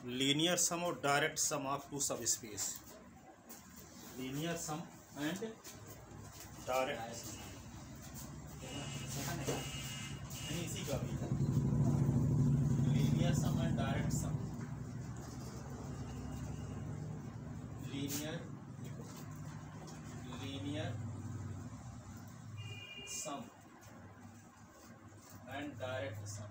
Linear sum और direct sum of two subspace. Linear sum and direct sum, इसी का भी है linear sum and direct sum. Linear sum and direct sum,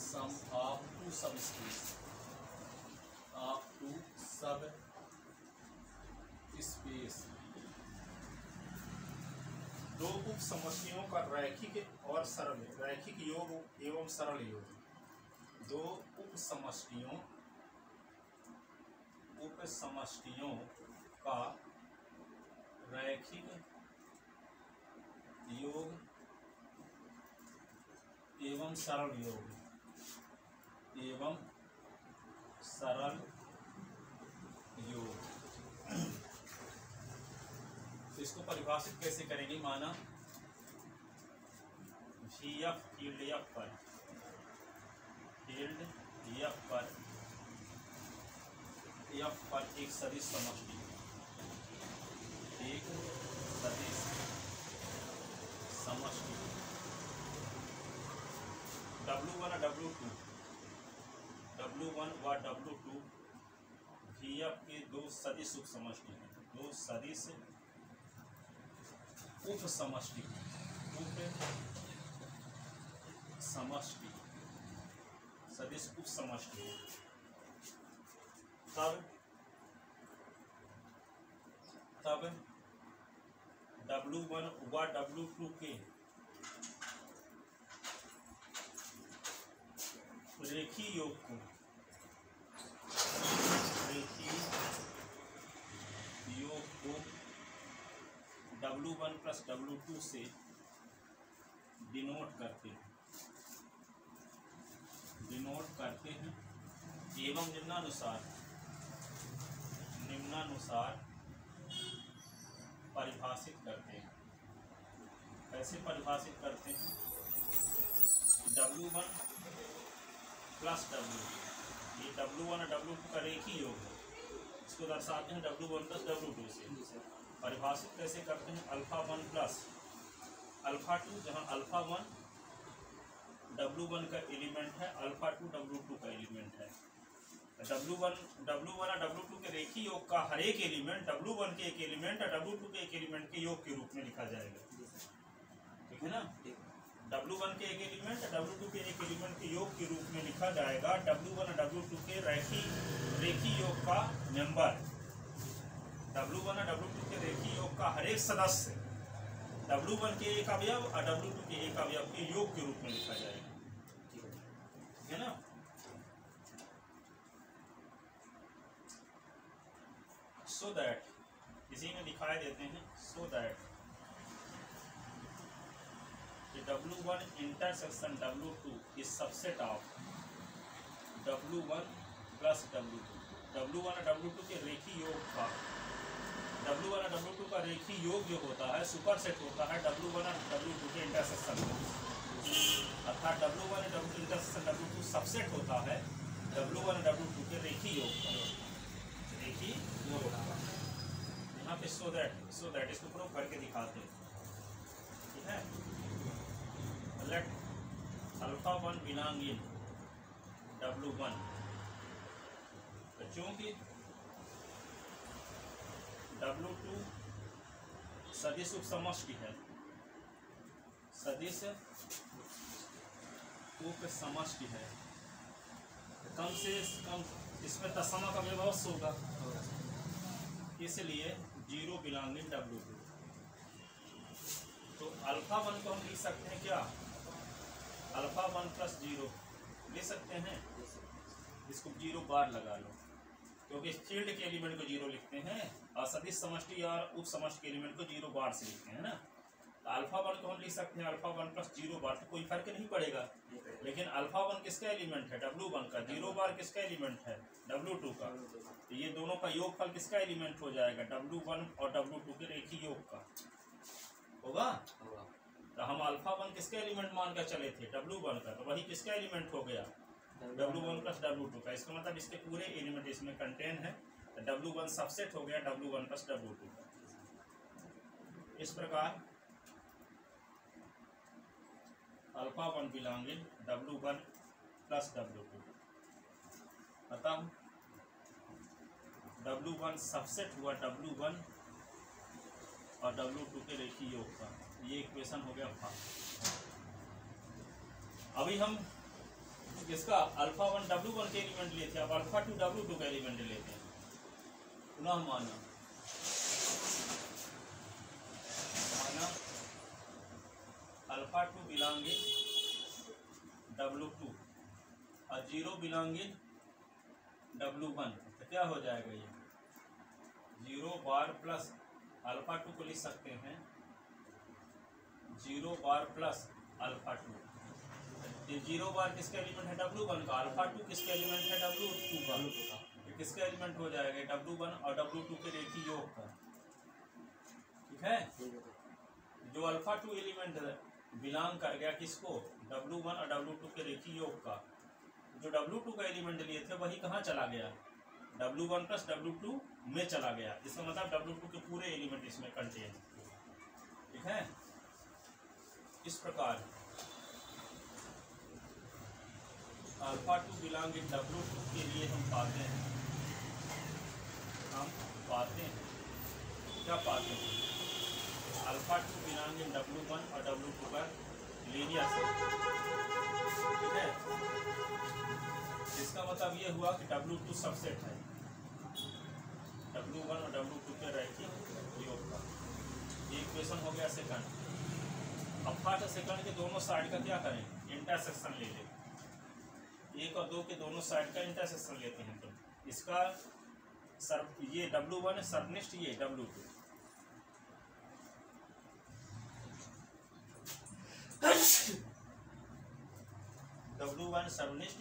sum of two subspace, of two subspace. दो उप समष्टियों का रैखिक और सरल, रैखिक योग एवं सरल योग। दो उप समष्टियों का रैखिक योग एवं सरल योग, एवं सरल योग। तो इसको परिभाषित कैसे करेंगे? माना VF फील्ड F पर, फील्ड F पर एक सदिश समष्टि, एक सदिश समष्टि W1 और W2 व W2 VF के दो सदिश उप समष्टि हैं। दो सदिश उप समष्टि, सदिश उप समष्टि। तब W1 व W2 के रेखीय योग को, W1 प्लस W2 से डिनोट करते हैं, एवं निम्नानुसार परिभाषित करते हैं। कैसे परिभाषित करते हैं? W1 प्लस W2, ये W1 और W2 का रेखीय योग है, इसको दर्शाते हैं W1 प्लस W2 से। परिभाषित कैसे करते हैं? अल्फा1 प्लस अल्फा2, जहाँ अल्फा1 W1 का एलिमेंट है, अल्फा2 W2 का एलिमेंट है। W1 और W2 के रेखीय योग का हर एक एलिमेंट W1 के एक एलिमेंट और W2 के एक एलिमेंट के योग के रूप में लिखा जाएगा। ठीक है ना? W1 के एक एलिमेंट W2 के एक एलिमेंट के योग के रूप में लिखा जाएगा। W1 और W2 के रेखीय योग का मेंबर, W1 और W2 के रेखीय योग का हर एक सदस्य W1 के एक अवयव और W2 के एक अवयव के योग के रूप में लिखा जाएगा। ठीक है ना? So that, इसी में दिखाई देते हैं, so that W1 intersection W2 is subset of W1 plus W2। W1 और W2 के रेखीय योग का, W1 और W2 का रेखीय योग जो होता है सुपरसेट होता है W1 और W2 के इंटरसेक्शन में, अर्थात W1 और W2 इंटरसेक्शन W2 सबसेट होता है W1 और W2 के रेखीय योग का, रेखीय योग होगा। यहाँ पे so that इसको प्रूव करके दिखाते हैं। ठीक है? Let अल्फा1 बिलोंग इन W1, चूंकि W2 सदिश उप समष्टि है, सदिश उप समष्टि है, कम से कम इसमें तत्सम का व्यवस्थ होगा, इसलिए 0 बिलोंग इन W2। तो अल्फा1 को हम लिख सकते हैं क्या? अल्फा1 प्लस 0 ले सकते हैं, इसको 0 बार लगा लो, क्योंकि फील्ड के एलिमेंट को 0 लिखते हैं और सदिश समष्टि और उप समष्टि के एलिमेंट को 0 बार से लिखते हैं ना। तो अल्फा1 को हम लिख सकते हैं अल्फा1 प्लस 0 बार, तो कोई फर्क नहीं पड़ेगा। लेकिन अल्फा1 किसका एलिमेंट है? W1 का। 0 बार किसका एलिमेंट है? W2 का। तो ये दोनों का योगफल किसका एलिमेंट हो जाएगा? W1 और W2 के रेखीय योग का होगा। तो हम अल्फा1 किसका एलिमेंट मान कर चले थे? W1 का, तो वही किसका एलिमेंट हो गया? W1 प्लस W2 का। इसका मतलब इसके पूरे एलिमेंट इसमें कंटेन है, तो W1 सबसेट हो गया W1 प्लस W2 का। इस प्रकार alpha 1 belonging W1 plus W2, अतः W1 सबसेट हुआ W1 और W2 के रेखीय योग का। ये इक्वेशन हो गया फा। अभी हम इसका अल्फा 1 W1 के एलिमेंट लिए थे, अब अल्फा 2 W2 का एलिमेंट लेते हैं। पुनः माना अल्फा 2 बिलोंगिंग W2 और 0 बिलोंगिंग W1, तो क्या हो जाएगा ये 0 बार प्लस अल्फा 2 को लिख सकते हैं 0 बार प्लस अल्फा 2। ये 0 बार किसका एलिमेंट है W1 का, अल्फा 2 किसका एलिमेंट है W2 का, ये किसका एलिमेंट हो जाएगा W1 और W2 के रेखीय योग का। ठीक है, जो अल्फा 2 एलिमेंट बिलोंग कर गया किसको, W1 और W2 के रेखीय योग का। जो W2 का एलिमेंट लिए थे वही कहाँ चला गया, W1 प्लस W2 में चला गया। इसका मतलब W2 के पूरे एलिमेंट इसमें कंटेन। ठीक है, इस प्रकार अल्फा 2 बिलोंगिंग W2 के लिए हम पाते हैं क्या पाते हैं, अल्फा 2 बिलोंगिंग W1 और W2 का लीनियर सम। ठीक है, इसका मतलब ये हुआ कि W2 सबसेट है W1 और W2 के रेखीय योग का। ये इक्वेशन हो गया सेकंड। अब फर्स्ट सेकंड के दोनों साइड का क्या करें, इंटरसेक्शन ले लें। 1 और 2 के दोनों साइड का इंटरसेक्शन लेते हैं, तो इसका ये W1 सर्वनिष्ठ, ये W2। W1 सर्वनिष्ठ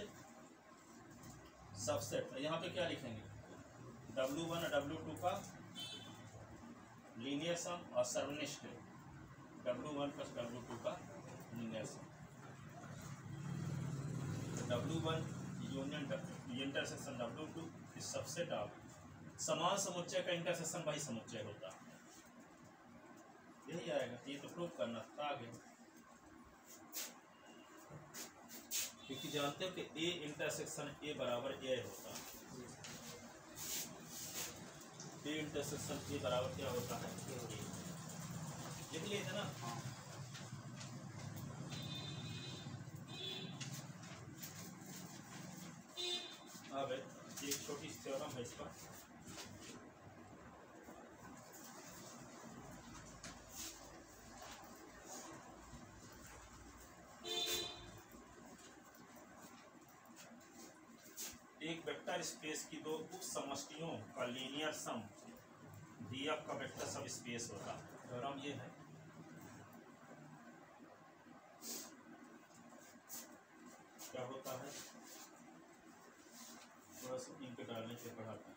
सबसेट, यहाँ पे क्या लिखेंगे W1 और W2 का लीनियर सम और सर्वनिष्ठ W1 प्लस W2 का लीनियर सम। W1 यूनियन इंटरसेक्शन W2 इस सबसेट ऑफ समान समुच्चय का इंटरसेक्शन वही समुच्चय होता है। यही आएगा, ये तो प्रूव करना था आगे, क्योंकि जानते हो कि A इंटरसेक्शन A बराबर A होता है। A इंटरसेक्शन A बराबर क्या होता है, लिख लिए थे ना। अब एक छोटी थ्योरम है इसका। एक वेक्टर स्पेस की दो उप समष्टियों का लीनियर सम DF का वेक्टर सब स्पेस होता है। थ्योरम ये है, क्या होता है, थोड़ा सा इंक डालने से पढ़ाते हैं।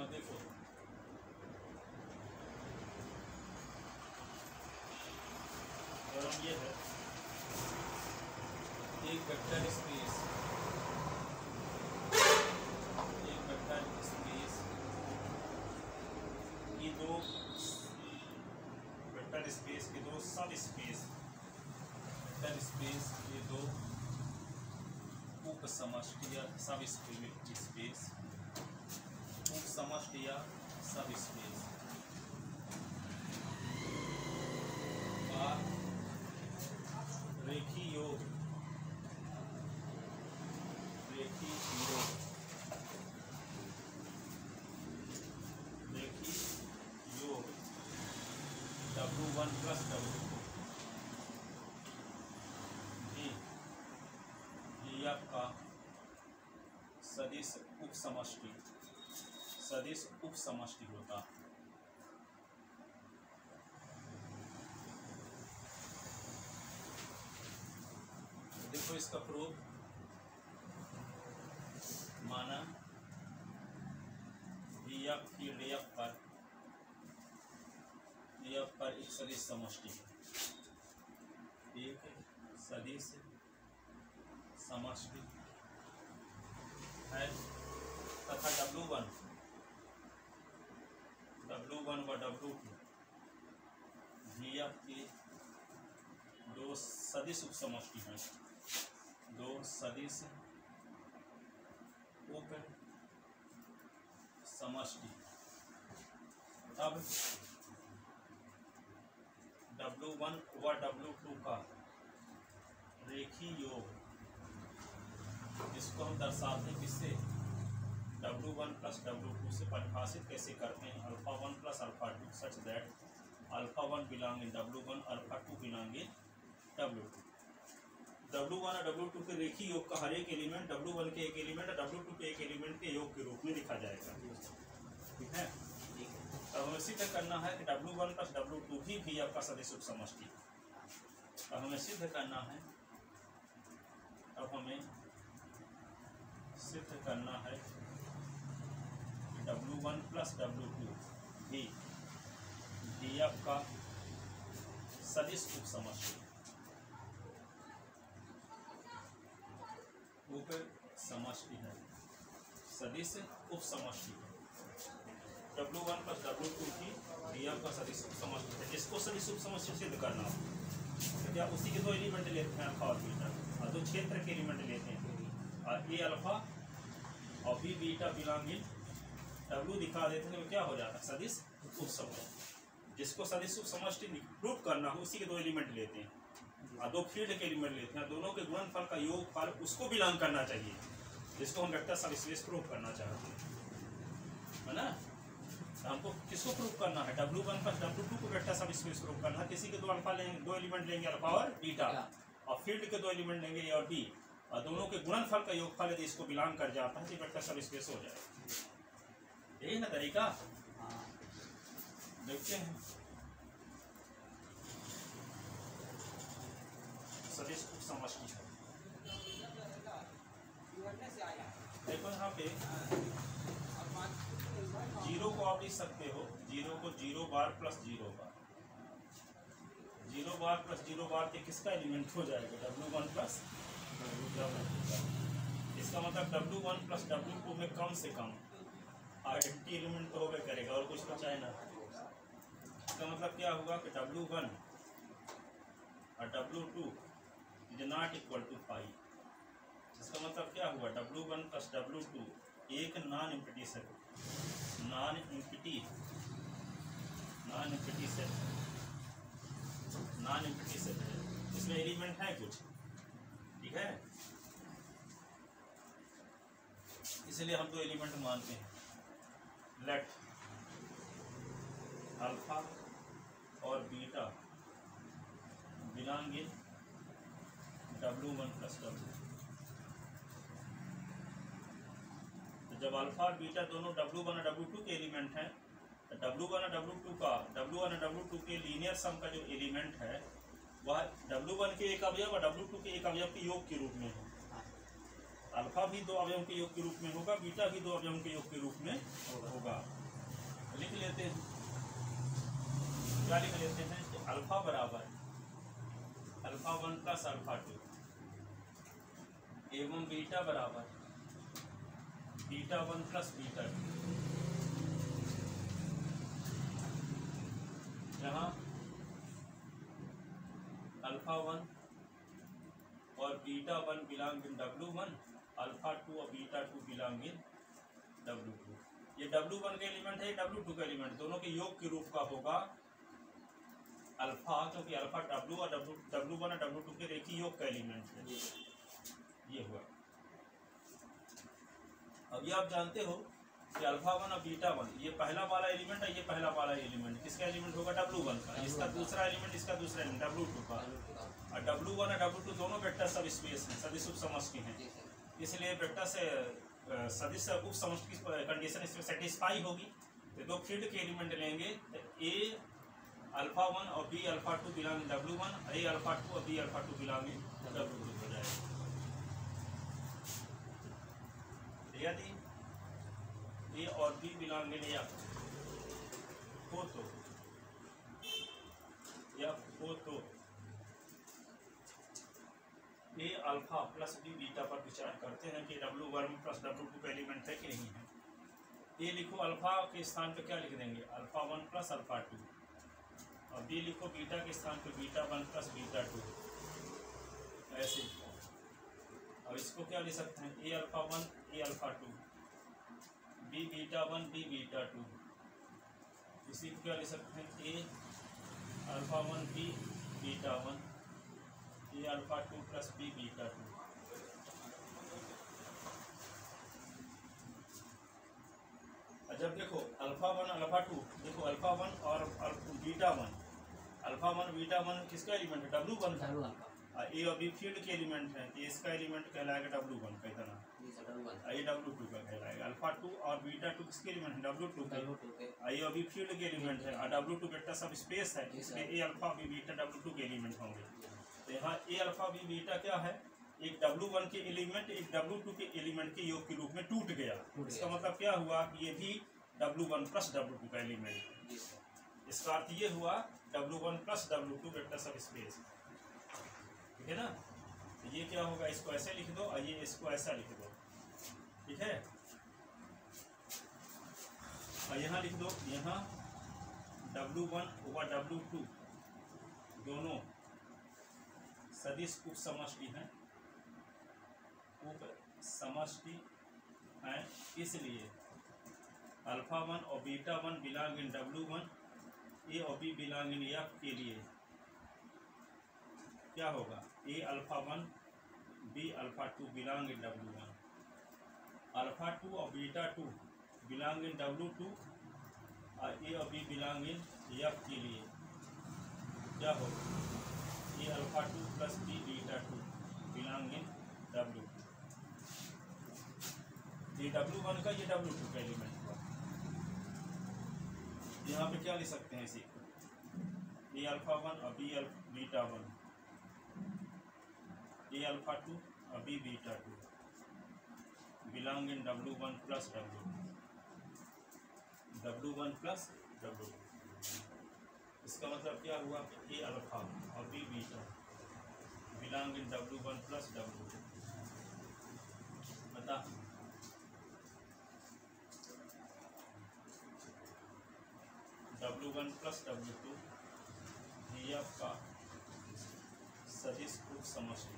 देखो थ्योरम ये है, एक वेक्टर स्पेस की दो वेक्टर स्पेस की दो सब स्पेस वेक्टर स्पेस के दो उप समष्टियां सब स्पेस उप समष्टियां सब स्पेस का रेखीय योग W1 प्लस W2 का सदिश उपसमष्टि होता है। देखो इसका प्रूफ माना फील्ड एफ पर एक सदिश समष्टि है, एक सदिश समष्टि है तथा W1 व W2 VF के दो सदिश उपसमष्टि हैं, दो सदिश उप समष्टि। अब W1 व W2 का रेखीय योग, इसको हम दर्शाते हैं किससे, W1 प्लस W2 से परिभाषित कैसे करते हैं, alpha 1 plus alpha 2 such that alpha 1 belong in W1, alpha 2 belong in W2। W1 और W2 के रेखीय योग का हर एक एलिमेंट W1 के एक एलिमेंट और W2 के एक एलिमेंट के योग के रूप में लिखा जाएगा। ठीक है, अब हमें सिद्ध करना है कि W1 प्लस W2 भी आपका सदिश उपसमष्टि है। अब हमें सिद्ध करना है, W1 प्लस W2 भी आपका सदिश उपसमष्टि है, सदिश उपसमष्टि है। W1 प्लस W2 की आपका सदिश उपसमष्टि है। इसको सदिश उपसमष्टि सिद्ध करना हो तो क्या उसी के दो एलिमेंट लेते हैं, अल्फा और बीटा, और दो क्षेत्र के एलिमेंट लेते हैं, और ए अल्फा और b beta belong in W दिखा देते हैं, तो क्या हो जाता है, सदिश उपसमष्टि। जिसको सदिश उपसमष्टि प्रूव करना हो उसी के दो एलिमेंट लेते हैं और दो फील्ड के एलिमेंट लेते हैं, दोनों के गुणनफल का योगफल उसको बिलोंग करना चाहिए, जिसको हम वेक्टर सबस्पेस प्रूव करना चाहते हैं, है ना। हमको किसको प्रूव करना है, W1 प्लस W2 को वेक्टर सबस्पेस प्रूव करना है। किसी के दो अल्फा लेंगे, दो एलिमेंट लेंगे अल्फा और बीटा, और फील्ड के दो एलिमेंट लेंगे ए और बी, और दोनों के गुणनफल का योगफल यदि इसको बिलोंग कर जाता है तो वेक्टर सबस्पेस हो जाएगा। यही ना तरीका, देखते हैं। सदिश उपसमष्टि है, देखो यहाँ पे जीरो को आप लिख सकते हो, जीरो को 0 बार प्लस 0 बार, 0 बार प्लस 0 बार के किसका एलिमेंट हो जाएगा, W1 प्लस W2। इसका मतलब W1 प्लस W2 में कम से कम आइडेंटिटी एलिमेंट तो होगा करेगा, और कुछ बचा है ना। इसका मतलब क्या हुआ कि W1 और W2 is not equal to 5। इसका मतलब क्या हुआ, W1 प्लस W2 एक नॉन एम्प्टी सेट है, इसमें एलिमेंट है कुछ, ठीक है, इसलिए हम दो एलिमेंट मानते हैं। लेट अल्फा और beta belong in W1 plus W2। तो जब अल्फा और बीटा दोनों W1 और W2 के एलिमेंट हैं, तो W1 और W2 के लीनियर सम का जो एलिमेंट है वह W1 के एक अवयव और W2 के एक अवयव के योग के रूप में है। अल्फा भी दो अवयव के योग के रूप में होगा, बीटा भी दो अवयव के योग के रूप में होगा। लिख लेते हैं, क्या लिख लेते हैं कि अल्फा बराबर अल्फा 1 प्लस अल्फा 2 एवं बीटा बराबर बीटा 1 प्लस बीटा 2, जहाँ अल्फा 1 और beta 1 belong in W1, alpha 2 और बीटा 2 बिलोंग इन W2। ये W1 का एलिमेंट है, W2 का एलिमेंट, दोनों के योग के रूप का होगा अल्फा, क्योंकि अल्फा W1 और W2 के रेखीय योग का एलिमेंट है। ये हुआ। अब ये आप जानते हो कि अल्फा 1 और बीटा 1 ये पहला वाला एलिमेंट है, ये पहला वाला एलिमेंट किसका एलिमेंट होगा, W1 का। इसका दूसरा एलिमेंट, इसका दूसरा एलिमेंट W2 का। और W1 और W2 दोनों वेक्टर सब स्पेस हैं, सदिश उपसमष्टि हैं। इसलिए वेक्टर से सदिश उप समष्टि की कंडीशन इसमें सेटिस्फाई होगी। तो दो फील्ड के एलिमेंट लेंगे तो ए अल्फा 1 और b alpha 2 belong in W1, a alpha 2 और b alpha 2 belong in W2 हो जाएगा। यदि ए और बी बिलोंग इन या हो तो ए अल्फा प्लस बी बीटा पर विचार करते हैं कि W1 प्लस W2 का एलिमेंट है कि नहीं है। ए लिखो अल्फा के स्थान पे क्या लिख देंगे, अल्फा 1 प्लस अल्फा 2, और बी लिखो बीटा के स्थान पे बीटा 1 प्लस बीटा 2, ऐसे। अब इसको क्या लिख सकते हैं, A alpha 1 A alpha 2, B beta 1 B beta 2। इसी को क्या लिख सकते हैं, A alpha 1 B beta 1, A alpha 2 plus B beta 2। जब देखो अल्फा 1 अल्फा 2, देखो अल्फा 1 और बीटा 1, अल्फा 1 बीटा 1 किसका एलिमेंट है, W1 का। ए और बी फील्ड के एलिमेंट है, तो इसका एलिमेंट कहलाएगा W1 का, इतना ये W2 का कहलाएगा। अल्फा 2 और बीटा 2 किसके एलिमेंट है, W2 के। ए और बी फील्ड के एलिमेंट है, और W2 वेक्टर सब स्पेस है, इसलिए ए अल्फा बी बीटा W2 के एलिमेंट होंगे। तो यहाँ ए अल्फा बी बीटा क्या है, एक W1 के एलिमेंट एक W2 के एलिमेंट के योग के रूप में टूट गया। इसका मतलब क्या हुआ कि ये भी W1 प्लस W2 का एलिमेंट। इसका अर्थ ये हुआ W1 प्लस W2 वेक्टर सब स्पेस, ठीक है ना। तो ये क्या होगा, इसको ऐसे लिख दो और ये इसको ऐसा लिख दो, ठीक है। और यहाँ लिख दो, यहाँ W1 ओवर W2 दोनों सदिश उप समष्टि हैं, उप समष्टि हैं, इसलिए अल्फा 1 और बीटा 1 बिलोंग इन W1, ए और बी बिलोंग इन एफ के लिए क्या होगा, A alpha 1 B alpha 2 belong in W1, alpha 2 और बीटा 2 बिलोंग इन W2, और ए और बी बिलोंग इन एफ के लिए क्या होगा, A alpha 2 plus B beta 2 belong in W2। ये W1 का, ये W2 का एलिमेंट हुआ। यहाँ पे क्या लिख सकते हैं इसी को, ए अल्फा 1 और बी बीटा 1, ए अल्फा 2 और b beta 2 belong in W1 plus W1 plus W2। इसका मतलब क्या हुआ कि ए अल्फा और b beta belong in W1 plus W2। बता W1 प्लस W2 एफ का सदिश उप समष्टि,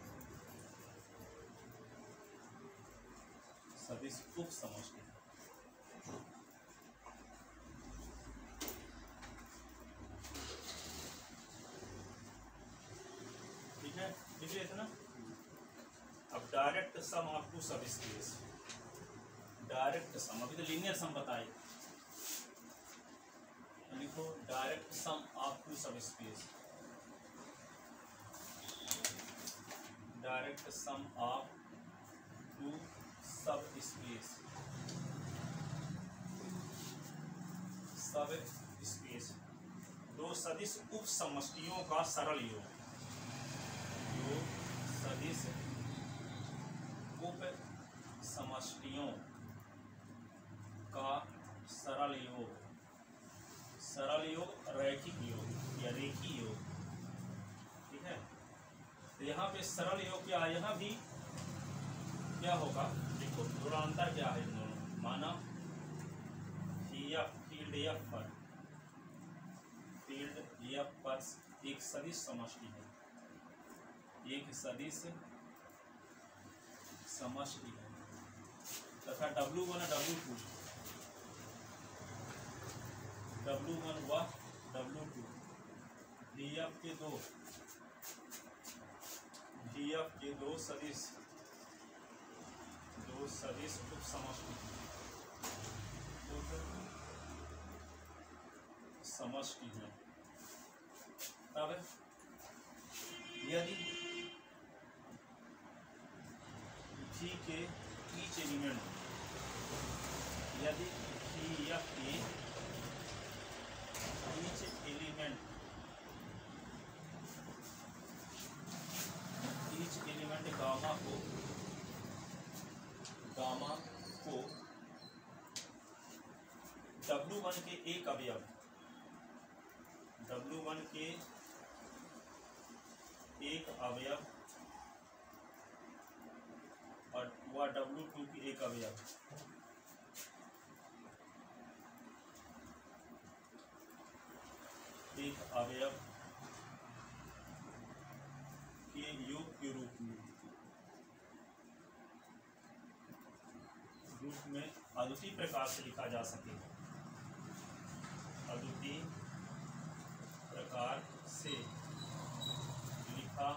सदिश उप समष्टि। ठीक है, लिख लिया इतना। अब direct sum of two subspace, direct sum, अभी तो लीनियर सम बताए, लिखो direct sum of two subspace, direct sum of two subspace, subspace दो सदिश उप समष्टियों का सरल योग, दो सदिश उप समष्टियों का सरल योग, सरल योग रैखिक योग या रेखी योग, ठीक है। तो यहाँ पे सरल योग क्या है, यहाँ भी क्या होगा, देखो थोड़ा अंतर क्या है इन दोनों। माना फील्ड एफ पर, फील्ड एफ पर एक सदिश समष्टि है, एक सदिश समष्टि है, तथा W1 और W2 व W2 DF के दो सदिश उप समष्टि है। तब यदि V के ईच एलिमेंट, यदि भी एफ के ईच एलिमेंट गामा को W1 के एक अवयव, W1 के एक अवयव और वह W2 की एक अवयव के योग के रूप में अद्वितीय प्रकार से लिखा जा सके, अद्वितीय प्रकार से लिखा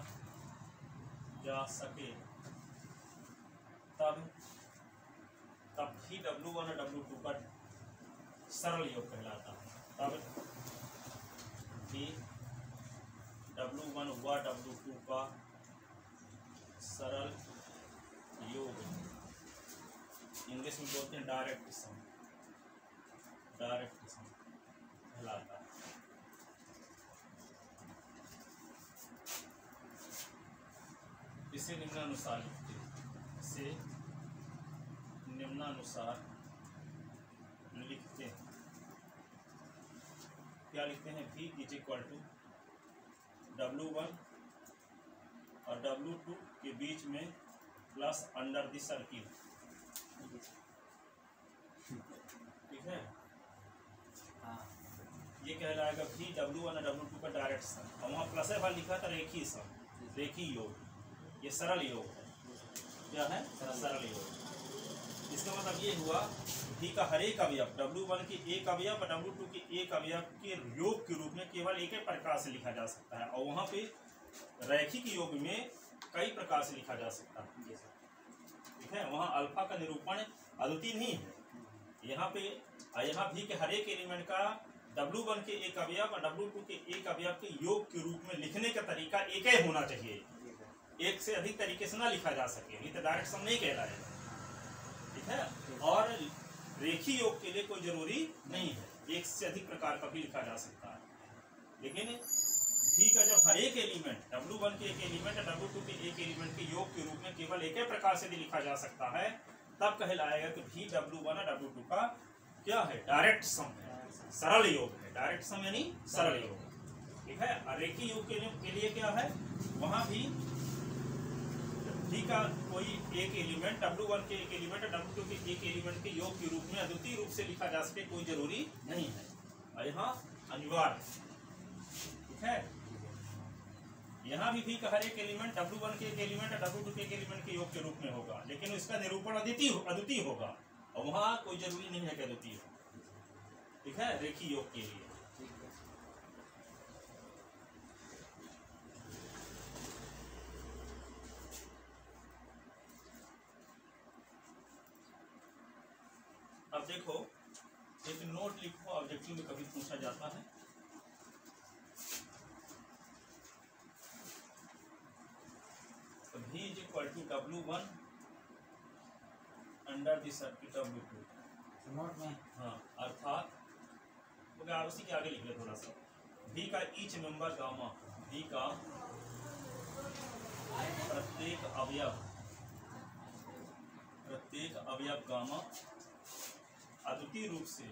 जा सके, तब ही W1 और W2 का सरल योग कहलाता है। तब भी W1 व W2 का सरल योग, इंग्लिश में बोलते हैं डायरेक्ट सम कहलाता है। इसे निम्नानुसार लिखते हैं, क्या लिखते हैं? V is equal to W1 और W2 के बीच में प्लस अंडर द सर्किल, ठीक है। ये कहलाएगा V W1 और W2 का डायरेक्ट सम, और वहाँ प्लस है वाला लिखा था रेखीय सम, रेखीय योग। ये सरल योग है। क्या है? सरल योग। इसका मतलब ये हुआ V का हर एक अवयव W1 के एक अवयव और W2 के एक अवयव के योग के रूप में केवल एक ही प्रकार से लिखा जा सकता है, और वहाँ पे रैखिक योग में कई प्रकार से लिखा जा सकता है, ठीक है। वहाँ अल्फा का निरूपण अद्वितीय नहीं है। यहाँ V के हर एक एलिमेंट का W1 के एक अवयव और W2 के एक अवयव के योग के रूप में लिखने का तरीका एक ही होना चाहिए, एक से अधिक तरीके से ना लिखा जा सके, नहीं तो डायरेक्ट सम नहीं कहलाएगा, ठीक है। और रेखीय योग के लिए कोई जरूरी नहीं है, एक से अधिक प्रकार का भी लिखा जा सकता है। लेकिन V का जब हर एक एलिमेंट W1 के एक एलिमेंट और W2 के एक एलिमेंट के योग के रूप में केवल एक ही प्रकार से भी लिखा जा सकता है, तब कहलाएगा कि V W1 और W2 का क्या है? डायरेक्ट सम है, सरल योग है। डायरेक्ट सम यानी सरल योग, ठीक है। और रेखीय योग के लिए क्या है? वहां भी V का कोई एक एलिमेंट W1 के एक एलिमेंट और W2 के एक एलिमेंट के योग के रूप में अद्वितीय रूप से लिखा जा सके कोई जरूरी नहीं है, और यहाँ अनिवार्य, ठीक है। यहाँ भी V का हर एक एलिमेंट W1 के एक एलिमेंट और W2 के एक एलिमेंट के योग के रूप में होगा, लेकिन इसका निरूपण अद्वितीय होगा, और वहाँ कोई जरूरी नहीं है कि अद्वितीय हो, ठीक है, रेखीय योग के लिए। अब देखो, एक नोट लिखो, ऑब्जेक्टिव में कभी पूछा जाता है। V is equal to W1 under the circuit W2, note में, हाँ, अर्थात उसी के आगे लिख ले थोड़ा सा। V का ईच मेंबर गामा, V का प्रत्येक अवयव गामा अद्वितीय रूप से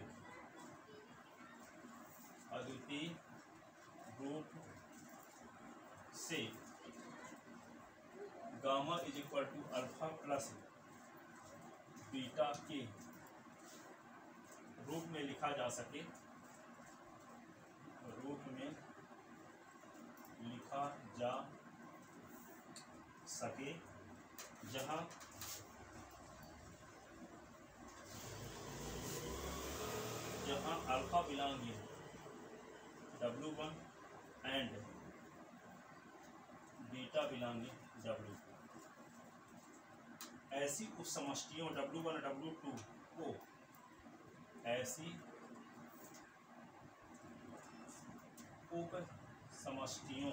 gamma is equal to alpha plus beta के रूप में लिखा जा सके, जहां alpha belong in W1 and beta belong in W2। ऐसी उपसमष्टियों W1 और W2 को ऐसी उपसमष्टियों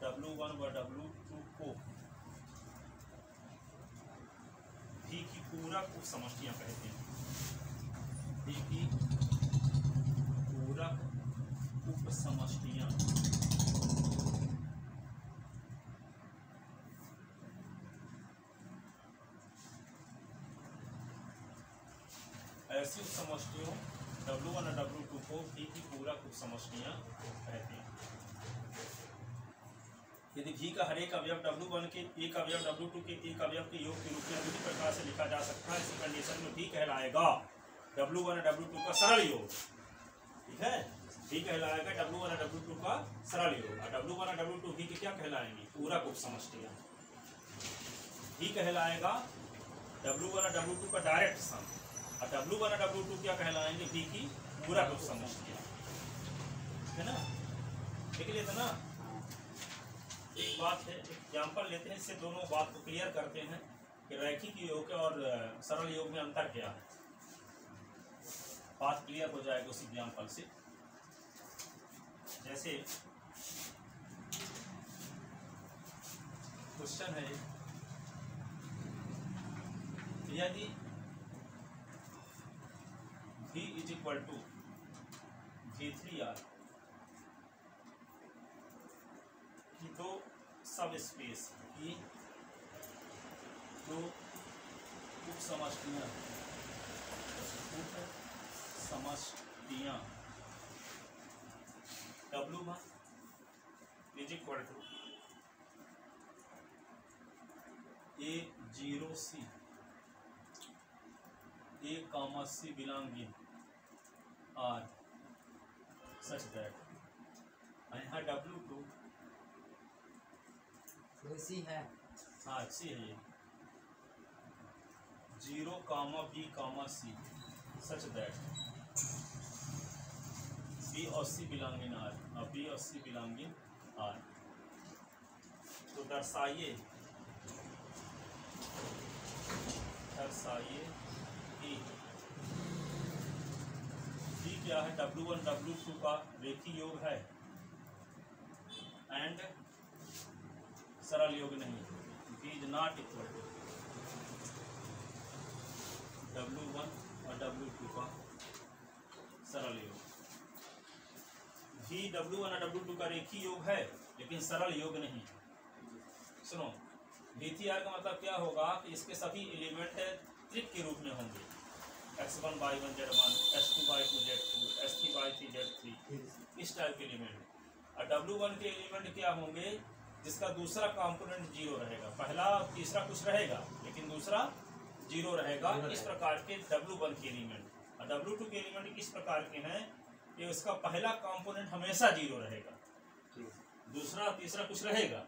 W1 व W2 को पूरक उप समष्टियां कहते हैं। V की पूरक उप समष्टियां ऐसी उप समष्टियों W1 और W2 को V की पूरक उप समष्टियां कहते हैं। यदि V का हर एक अवयव W1 के एक अवयव W2 के एक अवयव के योग के रूप में दूसरी प्रकार से लिखा जा सकता है, इसी कंडीशन में V कहलाएगा W1 और W2 का सरल योग। ठीक है, V कहलाएगा W1 और W2 का सरल योग, और W1 और W2 V के क्या कहलाएंगे? पूरक उप समष्टियां। V कहलाएगा W1 और W2 का डायरेक्ट सम, और W1 और W2 क्या कहलाएंगे? V की पूरक उप समष्टियां, है ना? देख लेते ना। एक बात है, एग्जाम्पल लेते हैं, इससे दोनों बात को क्लियर करते हैं कि रैखिक योग और सरल योग में अंतर क्या है। बात क्लियर हो जाएगा उस एग्जाम्पल से। जैसे क्वेश्चन है, यदि V is equal to V3R की दो सब स्पेस की दो उप समष्टियां W1 is equal to A0C A, belong in R such that, यहाँ W2 सी है, हाँ सी है, 0, B, C such that B और C बिलोंग इन R, और B और C बिलोंग इन R। तो दर्शाइए कि क्या है? W1 W2 का रेखीय योग है एंड सरल योग नहीं। V is not equal to W1 और W2 का सरल योग। V W1 और W2 का रेखीय योग है लेकिन सरल योग नहीं। सुनो, V3R का मतलब क्या होगा कि इसके सभी एलिमेंट त्रिक के रूप में होंगे, x1 y1 z1, s2 y2 z2, s3 y3 z3, इस टाइप के एलिमेंट। और W1 के एलिमेंट क्या होंगे? जिसका दूसरा कंपोनेंट 0 रहेगा, पहला और तीसरा कुछ रहेगा लेकिन दूसरा 0 रहेगा। इस प्रकार के W1 के एलिमेंट। और W2 के एलिमेंट इस प्रकार के हैं कि उसका पहला कंपोनेंट हमेशा 0 रहेगा, दूसरा तीसरा कुछ रहेगा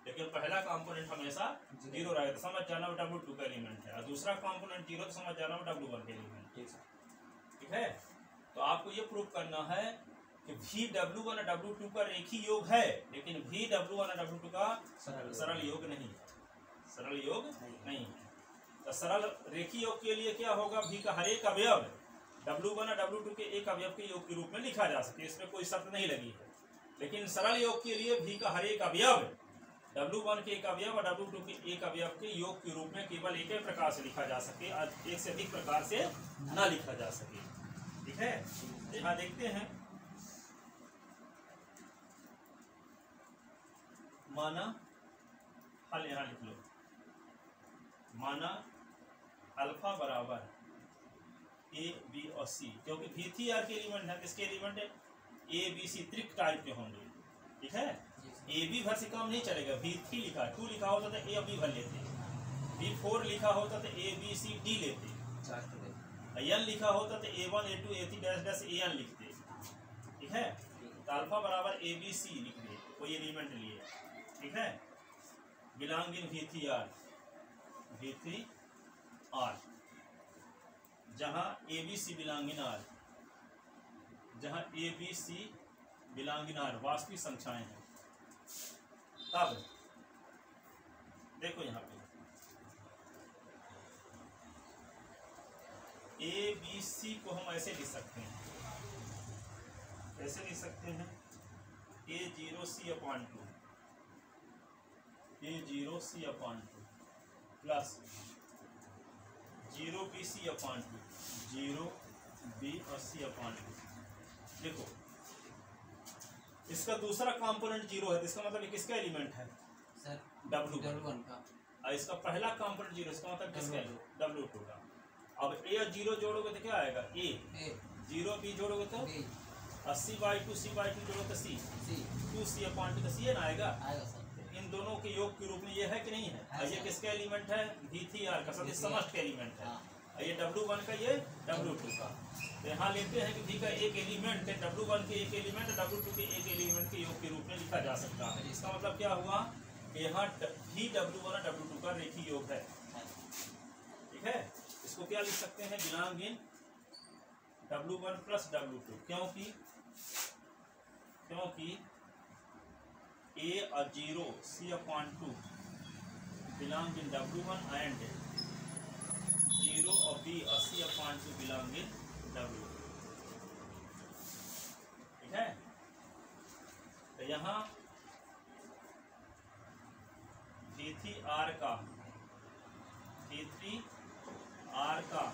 लेकिन पहला कंपोनेंट हमेशा 0 रहेगा। तो समझ जाना वो W2 का एलिमेंट है, और दूसरा कंपोनेंट 0 तो समझ जाना वो W1 का एलिमेंट। ठीक है, तो आपको ये प्रूव करना है कि V W1 और W2 का रेखीय योग है लेकिन V W1 और W2 का सरल योग नहीं, सरल योग नहीं है। तो सरल रेखीय योग के लिए क्या होगा? V का हर एक अवयव W1 और W2 के एक अवयव के योग के रूप में लिखा जा सके, इसमें कोई शर्त नहीं लगी है। लेकिन सरल योग के लिए V का हर एक अवयव W1 के एक अवयव और W2 के एक अवयव के योग के रूप में केवल एक ही प्रकार से लिखा जा सके, एक से अधिक प्रकार से ना लिखा जा सके। ठीक है, यहाँ देखते हैं, माना हल यहाँ लिख लो, माना अल्फा बराबर A, B और C, क्योंकि V3R के एलिमेंट है, किसके एलिमेंट है? A, B, C त्रिक टाइप के होंगे। ठीक है, A B भर से काम नहीं चलेगा। V3 लिखा, 2 लिखा होता तो A और B भर लेते, V4 लिखा होता तो A B C D लेते, N लिखा होता तो A1 A2 A3 dash dash AN लिखते। ठीक है, तो अल्फा बराबर ABC लिख दे, कोई एलिमेंट लिए। ठीक है, बिलोंग इन V3R जहाँ ABC बिलोंग इन R, जहाँ ABC बिलोंग इन R वास्तविक संख्याएं हैं। तब देखो यहाँ पे ABC को हम ऐसे लिख सकते हैं, कैसे लिख सकते हैं? A0C/2 A0C/2 plus zero b c upon two, zero b और सी अपॉन टू। देखो इसका दूसरा कंपोनेंट जीरो है, तो इसका मतलब किसका एलिमेंट है सर? W1 का। और इसका पहला कंपोनेंट जीरो, इसका मतलब किसका W2 का। अब ए और जीरो जोड़ोगे तो क्या आएगा ए, जीरो बी जोड़ोगे तो बी, और C/2 C/2 जोड़ोगे तो सी, 2C अपॉन टू, तो सी ना आएगा। इन दोनों के योग के रूप में ये है कि नहीं है? और ये किसका एलिमेंट है? V3R का, सदिश समष्टि का एलिमेंट है। और ये W1 का, ये W2 का। तो यहाँ लेते हैं कि V का एक एलिमेंट है, W1 के एक एलिमेंट, W2 के एक एलिमेंट के योग के रूप में लिखा जा सकता है। इसका मतलब क्या हुआ कि यहाँ भी W1 और W2 का रेखीय योग है। ठीक है, इसको क्या लिख सकते हैं? Belong in W1 plus W2, क्योंकि A और zero C/2 belong in W1 and zero और B और C/2 बिलोंग इन W2। ठीक है, तो यहाँ V3R का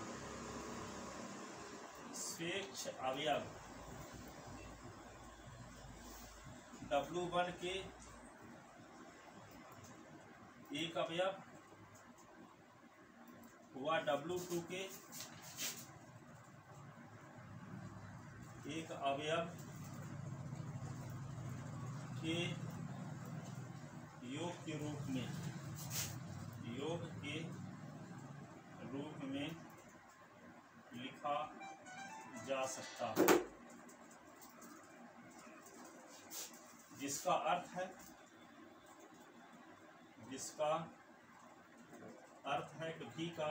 स्वेच्छ अवयव W1 के एक अवयव हुआ W2 के एक अवयव के योग के रूप में लिखा जा सकता है, जिसका अर्थ है कि भी का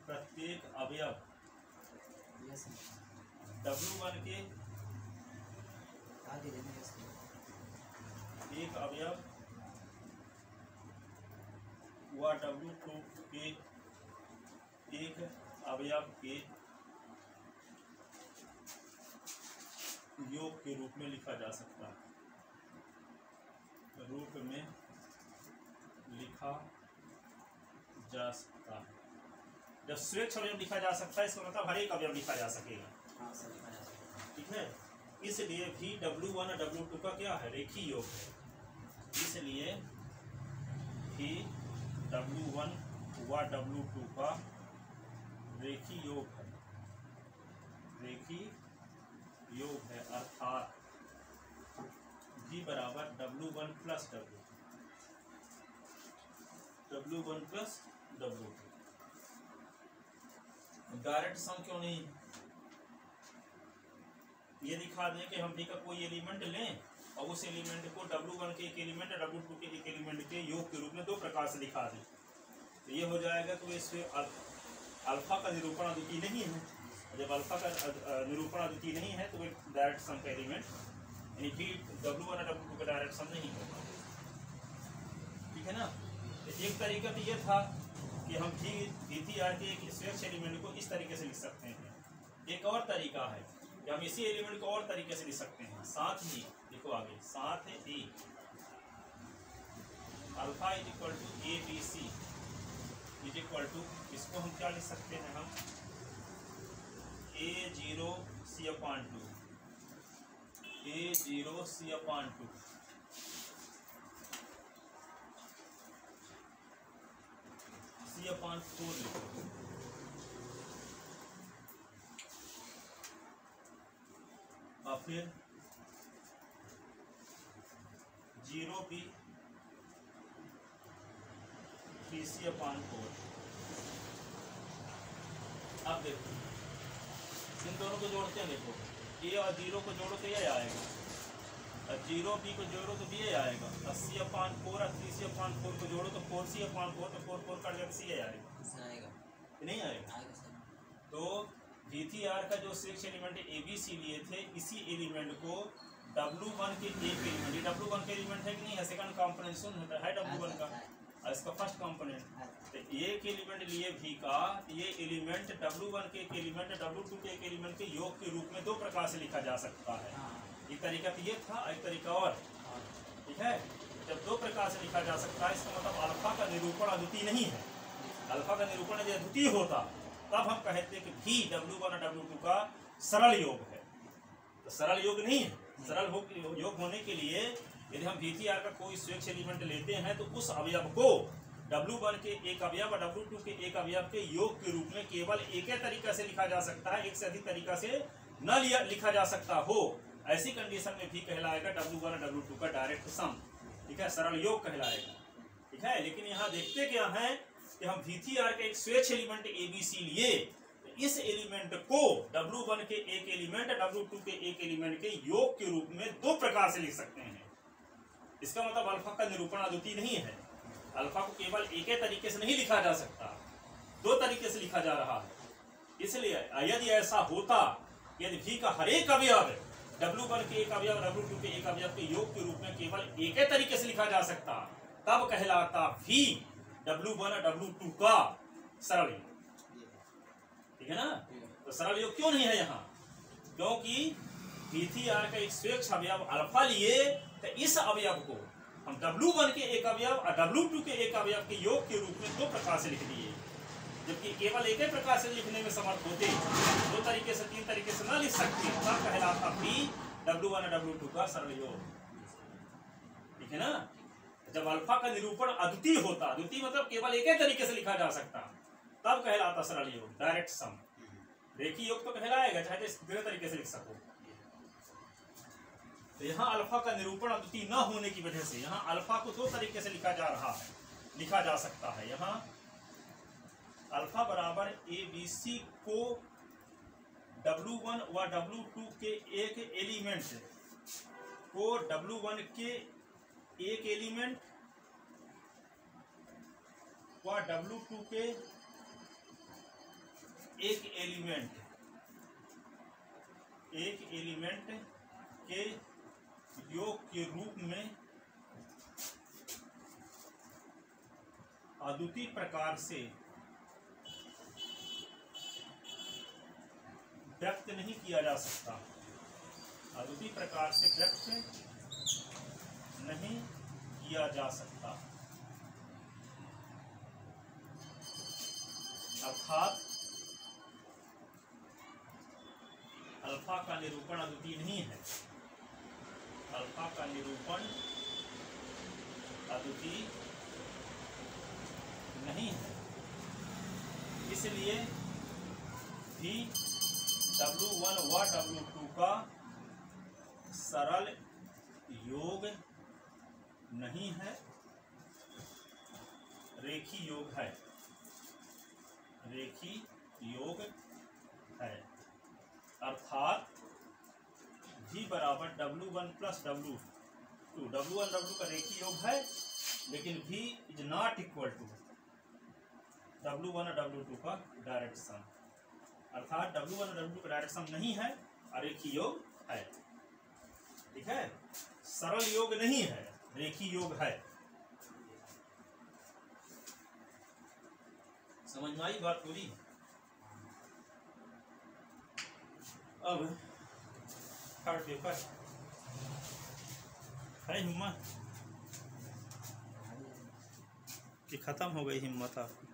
प्रत्येक अवयव W1 के एक अवयव हुआ W2 के एक अवयव के योग के रूप में लिखा जा सकता है, जब स्वेच्छ अवयव लिखा जा सकता है, इसका मतलब हर एक अवयव लिखा जा सकेगा। ठीक है, इसलिए भी W1 और W2 का क्या है? रेखीय योग है। इसलिए भी W1 व W2 का रेखीय योग है, अर्थात V बराबर W1 plus W2। Direct sum क्यों नहीं? ये दिखा दें कि हम V का कोई एलिमेंट लें और उस एलिमेंट को W1 के एक एलिमेंट और W2 के एक एलिमेंट के योग के रूप में दो प्रकार से दिखा दें, तो ये हो जाएगा। तो इससे अल्फा का निरूपण अद्वितीय नहीं है। जब अल्फा का निरूपण अद्वितीय नहीं है तो एक डायरेक्ट सम का एलिमेंट यानी कि W1 और W2 का डायरेक्ट सम नहीं होगा। ठीक है ना? तो एक तरीका तो ये था कि हम V3R के एक स्वेच्छ एलिमेंट को इस तरीके से लिख सकते हैं। एक और तरीका है कि हम इसी एलिमेंट को और तरीके से लिख सकते हैं। साथ ही देखो आगे, साथ ही alpha is equal to ABC is equal to, इसको हम क्या लिख सकते हैं? हम A0 C/2, A0 C/2 C/4 लिखो। और फिर 0B 3C/4। अब देखो इन दोनों को जोड़ते हैं। देखो A और 0 को जोड़ो तो ये आएगा, और 0B को जोड़ो तो भी ये आएगा, और C/4 और 3C/4 को जोड़ो तो 4C/4, तो 4 कट जाए C आएगा, नहीं आएगा। तो V3R का जो स्वेच्छ एलिमेंट ABC लिए थे, इसी एलिमेंट को W1 के एक एलिमेंट, ये W1 के एलिमेंट है कि नहीं है? सेकंड कंपोनेंट सुन होता है W1 का, और इसका फर्स्ट कंपोनेंट। तो एक एलिमेंट लिए V का, ये एलिमेंट W1 के एक एलिमेंट W2 के एक एलिमेंट के योग के रूप में दो प्रकार से लिखा जा सकता है। एक तरीका तो ये था, एक तरीका और। ठीक है, जब दो प्रकार से लिखा जा सकता है, इसका मतलब अल्फा का निरूपण अद्वितीय नहीं है। अल्फा का निरूपण यदि अद्वितीय होता तब हम कहते कि भी W1 और W2 का सरल योग है। तो सरल योग नहीं है। सरल योग होने के लिए यदि हम VCR का कोई स्वेच्छ एलिमेंट लेते हैं तो उस अवयव को W1 के एक अवयव और W2 के एक अवयव के योग के रूप में केवल एक ही तरीका से लिखा जा सकता है, एक से अधिक तरीका से न लिखा जा सकता हो। ऐसी कंडीशन में भी कहलाएगा W1 और W2 का डायरेक्ट सम, ठीक है, सरल योग कहलाएगा, ठीक है। लेकिन यहाँ देखते क्या है कि हम VCR के एक स्वेच्छ एलिमेंट ABC लिए, तो इस एलिमेंट को W1 के एक एलिमेंट W2 के एक एलिमेंट के योग के रूप में दो प्रकार से लिख सकते हैं। इसका मतलब अल्फा का निरूपण अद्वितीय नहीं है। अल्फा को केवल एक ही तरीके से नहीं लिखा जा सकता, दो तरीके से लिखा जा रहा है। इसलिए यदि ऐसा होता, यदि V का हर एक अवयव W1 के एक अवयव W2 के एक अवयव के योग के रूप में केवल एक ही तरीके से लिखा जा सकता, तब कहलाता V W1 और W2 का सरल योग, ठीक है ना। तो सरल योग क्यों नहीं है यहाँ? क्योंकि VCR का एक स्वेच्छ अवयव अल्फा लिए, तो इस अवयव को हम W1 के एक अवयव और W2 के एक अवयव के योग के रूप में दो प्रकार से लिख दिए, जबकि केवल एक ही प्रकार से लिखने में समर्थ होते, दो तरीके से तीन तरीके से न लिख सकते, तब कहलाता भी W1 और W2 का सरल योग, ठीक है ना। जब अल्फा का निरूपण अद्वितीय होता, अद्वितीय मतलब केवल एक ही तरीके से लिखा जा सकता, तब कहलाता सरल योग, डायरेक्ट सम। रेखीय योग तो कहलाएगा चाहे दूसरे तरीके से लिख सको। तो यहाँ अल्फा का निरूपण अद्वितीय न होने की वजह से यहाँ अल्फा को दो तरीके से लिखा जा रहा है, लिखा जा सकता है। यहाँ अल्फा बराबर ABC को W1 व W2 के एक एलिमेंट को W1 के एक एलिमेंट व W2 के एक एलिमेंट के योग के रूप में अद्वितीय प्रकार से व्यक्त नहीं किया जा सकता, अद्वितीय प्रकार से व्यक्त नहीं किया जा सकता। अर्थात अल्फा का निरूपण अद्वितीय नहीं है, अल्फा का निरूपण अद्वितीय नहीं है। इसलिए भी W1 व W2 का सरल योग नहीं है, रेखीय योग है, रेखीय योग है। अर्थात V बराबर W1 plus W2, W1 W का रेखीय योग है, लेकिन V is not equal to W1 और W2 का डायरेक्ट सम। अर्थात W1 और W2 का डायरेक्ट सम नहीं है और रेखीय योग है, ठीक है। सरल योग नहीं है, रेखीय योग है। समझ में आई बात पूरी? अब थर्ड पेपर है हिम्मत कि खत्म हो गई हिम्मत आपकी?